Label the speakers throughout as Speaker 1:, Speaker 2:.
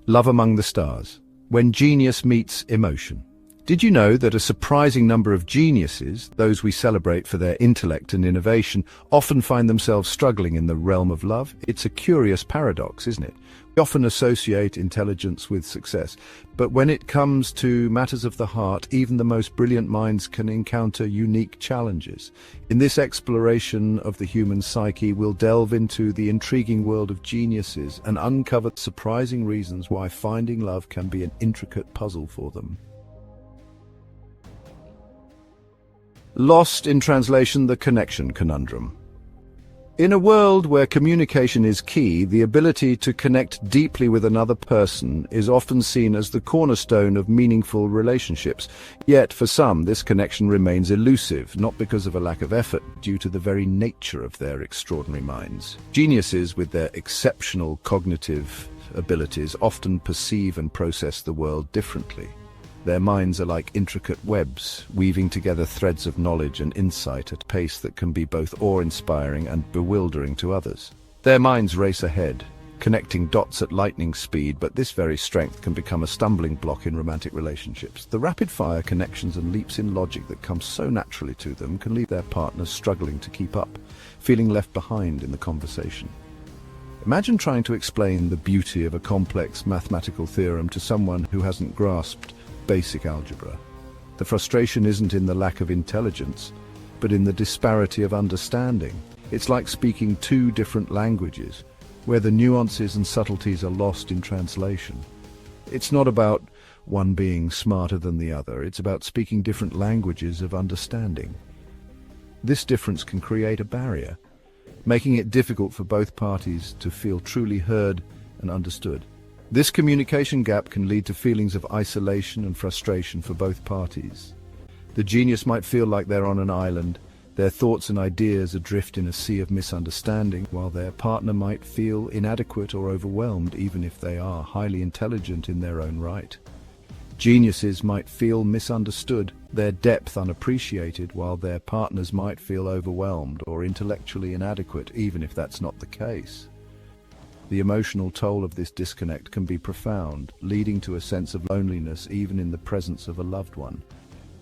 Speaker 1: Love among the stars. When genius meets emotion. Did you know that a surprising number of geniuses, those we celebrate for their intellect and innovation, often find themselves struggling in the realm of love? It's a curious paradox, isn't it? We often associate intelligence with success, but when it comes to matters of the heart, even the most brilliant minds can encounter unique challenges. In this exploration of the human psyche, we'll delve into the intriguing world of geniuses and uncover surprising reasons why finding love can be an intricate puzzle for them. Lost in translation, the connection conundrum. In a world where communication is key, the ability to connect deeply with another person is often seen as the cornerstone of meaningful relationships. Yet, for some, this connection remains elusive, not because of a lack of effort, due to the very nature of their extraordinary minds. Geniuses, with their exceptional cognitive abilities, often perceive and process the world differently. Their minds are like intricate webs, weaving together threads of knowledge and insight at a pace that can be both awe-inspiring and bewildering to others. Their minds race ahead, connecting dots at lightning speed, but this very strength can become a stumbling block in romantic relationships. The rapid-fire connections and leaps in logic that come so naturally to them can leave their partners struggling to keep up, feeling left behind in the conversation. Imagine trying to explain the beauty of a complex mathematical theorem to someone who hasn't grasped basic algebra. The frustration isn't in the lack of intelligence, but in the disparity of understanding. It's like speaking two different languages, where the nuances and subtleties are lost in translation. It's not about one being smarter than the other, it's about speaking different languages of understanding. This difference can create a barrier, making it difficult for both parties to feel truly heard and understood. This communication gap can lead to feelings of isolation and frustration for both parties. The genius might feel like they're on an island, their thoughts and ideas adrift in a sea of misunderstanding, while their partner might feel inadequate or overwhelmed, even if they are highly intelligent in their own right. Geniuses might feel misunderstood, their depth unappreciated, while their partners might feel overwhelmed or intellectually inadequate, even if that's not the case. The emotional toll of this disconnect can be profound, leading to a sense of loneliness even in the presence of a loved one.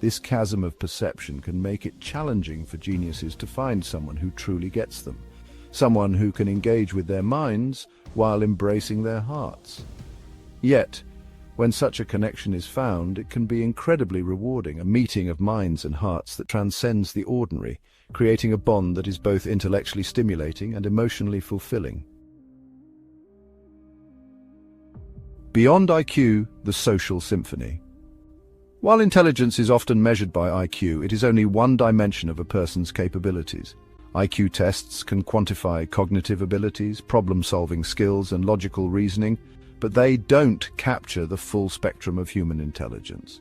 Speaker 1: This chasm of perception can make it challenging for geniuses to find someone who truly gets them, someone who can engage with their minds while embracing their hearts. Yet, when such a connection is found, it can be incredibly rewarding, a meeting of minds and hearts that transcends the ordinary, creating a bond that is both intellectually stimulating and emotionally fulfilling. Beyond IQ, the social symphony. While intelligence is often measured by IQ, it is only one dimension of a person's capabilities. IQ tests can quantify cognitive abilities, problem-solving skills, and logical reasoning, but they don't capture the full spectrum of human intelligence.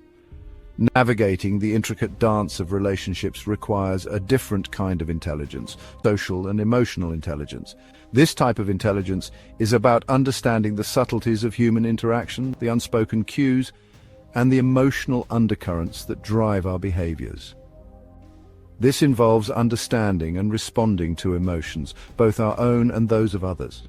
Speaker 1: Navigating the intricate dance of relationships requires a different kind of intelligence, social and emotional intelligence. This type of intelligence is about understanding the subtleties of human interaction, the unspoken cues, and the emotional undercurrents that drive our behaviors. This involves understanding and responding to emotions, both our own and those of others.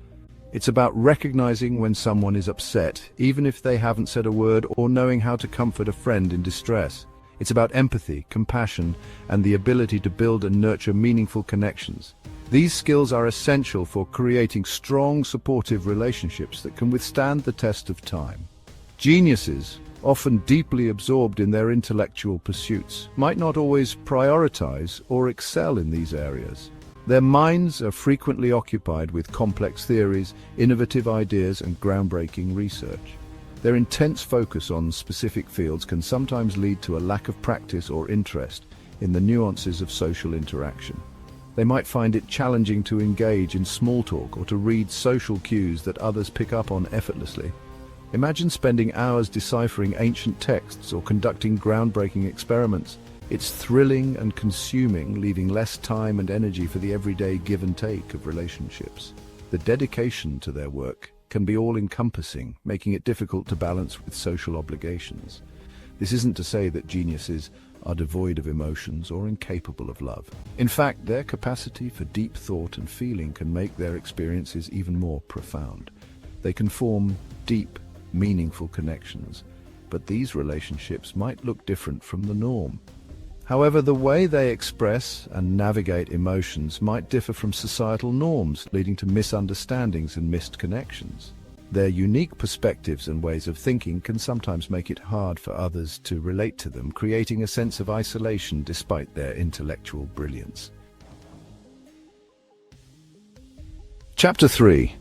Speaker 1: It's about recognizing when someone is upset, even if they haven't said a word, or knowing how to comfort a friend in distress. It's about empathy, compassion, and the ability to build and nurture meaningful connections. These skills are essential for creating strong, supportive relationships that can withstand the test of time. Geniuses, often deeply absorbed in their intellectual pursuits, might not always prioritize or excel in these areas. Their minds are frequently occupied with complex theories, innovative ideas, and groundbreaking research. Their intense focus on specific fields can sometimes lead to a lack of practice or interest in the nuances of social interaction. They might find it challenging to engage in small talk or to read social cues that others pick up on effortlessly. Imagine spending hours deciphering ancient texts or conducting groundbreaking experiments. It's thrilling and consuming, leaving less time and energy for the everyday give and take of relationships. The dedication to their work can be all-encompassing, making it difficult to balance with social obligations. This isn't to say that geniuses are devoid of emotions or incapable of love. In fact, their capacity for deep thought and feeling can make their experiences even more profound. They can form deep, meaningful connections, but these relationships might look different from the norm. However, the way they express and navigate emotions might differ from societal norms, leading to misunderstandings and missed connections. Their unique perspectives and ways of thinking can sometimes make it hard for others to relate to them, creating a sense of isolation despite their intellectual brilliance. Chapter 3.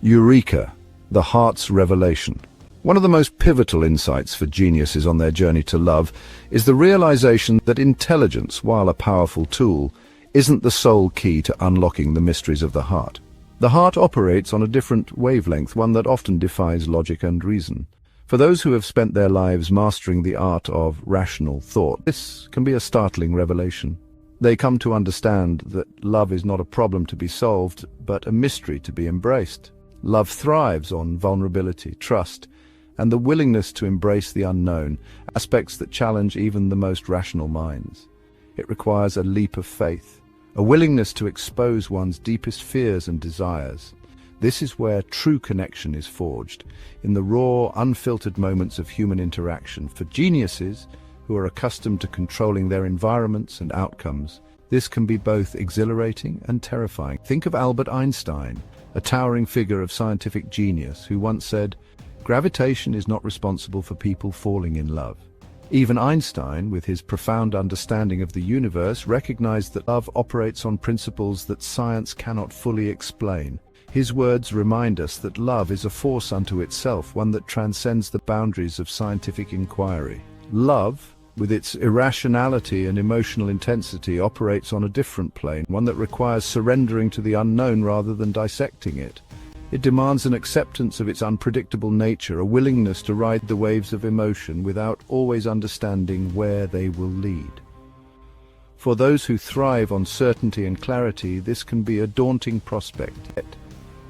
Speaker 1: Eureka, the heart's revelation. One of the most pivotal insights for geniuses on their journey to love is the realization that intelligence, while a powerful tool, isn't the sole key to unlocking the mysteries of the heart. The heart operates on a different wavelength, one that often defies logic and reason. For those who have spent their lives mastering the art of rational thought, this can be a startling revelation. They come to understand that love is not a problem to be solved, but a mystery to be embraced. Love thrives on vulnerability, trust, and the willingness to embrace the unknown, aspects that challenge even the most rational minds. It requires a leap of faith, a willingness to expose one's deepest fears and desires. This is where true connection is forged, in the raw, unfiltered moments of human interaction. For geniuses who are accustomed to controlling their environments and outcomes, this can be both exhilarating and terrifying. Think of Albert Einstein, a towering figure of scientific genius, who once said, "Gravitation is not responsible for people falling in love." Even Einstein, with his profound understanding of the universe, recognized that love operates on principles that science cannot fully explain. His words remind us that love is a force unto itself, one that transcends the boundaries of scientific inquiry. Love, with its irrationality and emotional intensity, operates on a different plane, one that requires surrendering to the unknown rather than dissecting it. It demands an acceptance of its unpredictable nature, a willingness to ride the waves of emotion without always understanding where they will lead. For those who thrive on certainty and clarity, this can be a daunting prospect. Yet,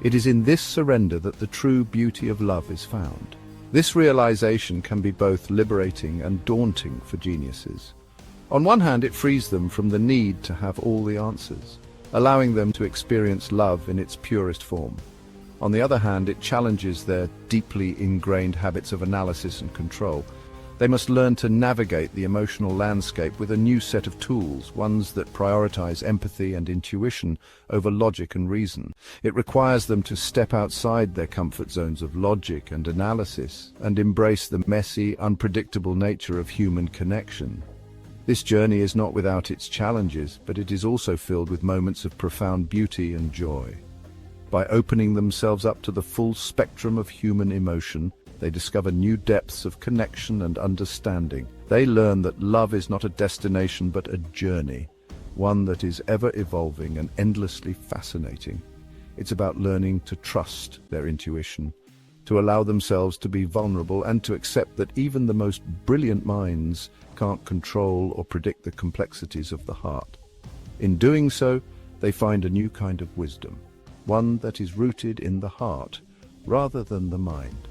Speaker 1: it is in this surrender that the true beauty of love is found. This realization can be both liberating and daunting for geniuses. On one hand, it frees them from the need to have all the answers, allowing them to experience love in its purest form. On the other hand, it challenges their deeply ingrained habits of analysis and control. They must learn to navigate the emotional landscape with a new set of tools, ones that prioritize empathy and intuition over logic and reason. It requires them to step outside their comfort zones of logic and analysis and embrace the messy, unpredictable nature of human connection. This journey is not without its challenges, but it is also filled with moments of profound beauty and joy. By opening themselves up to the full spectrum of human emotion, they discover new depths of connection and understanding. They learn that love is not a destination but a journey, one that is ever evolving and endlessly fascinating. It's about learning to trust their intuition, to allow themselves to be vulnerable, and to accept that even the most brilliant minds can't control or predict the complexities of the heart. In doing so, they find a new kind of wisdom, one that is rooted in the heart rather than the mind.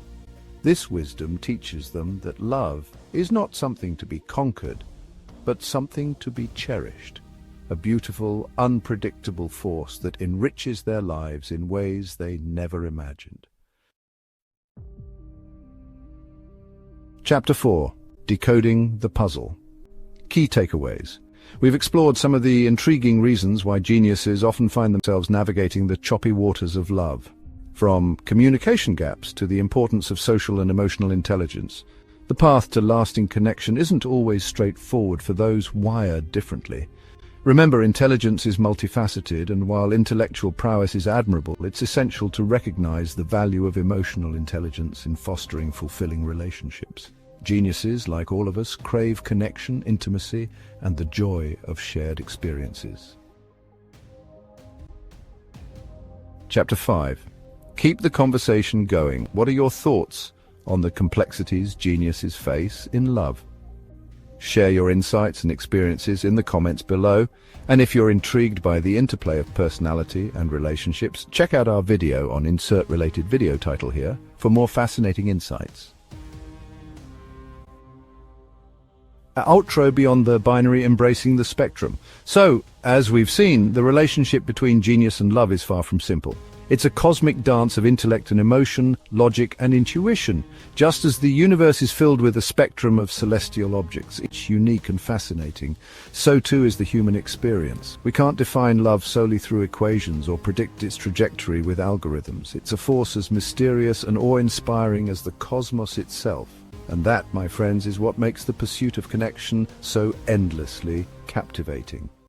Speaker 1: This wisdom teaches them that love is not something to be conquered, but something to be cherished, a beautiful, unpredictable force that enriches their lives in ways they never imagined. Chapter 4. Decoding the Puzzle. Key takeaways. We've explored some of the intriguing reasons why geniuses often find themselves navigating the choppy waters of love. From communication gaps to the importance of social and emotional intelligence, the path to lasting connection isn't always straightforward for those wired differently. Remember, intelligence is multifaceted, and while intellectual prowess is admirable, it's essential to recognize the value of emotional intelligence in fostering fulfilling relationships. Geniuses, like all of us, crave connection, intimacy, and the joy of shared experiences. Chapter 5. Keep the conversation going. What are your thoughts on the complexities geniuses face in love? Share your insights and experiences in the comments below. And if you're intrigued by the interplay of personality and relationships, check out our video on insert related video title here for more fascinating insights. Outro beyond the binary, embracing the spectrum. So, as we've seen, the relationship between genius and love is far from simple. It's a cosmic dance of intellect and emotion, logic and intuition. Just as the universe is filled with a spectrum of celestial objects, each unique and fascinating, so too is the human experience. We can't define love solely through equations or predict its trajectory with algorithms. It's a force as mysterious and awe-inspiring as the cosmos itself. And that, my friends, is what makes the pursuit of connection so endlessly captivating.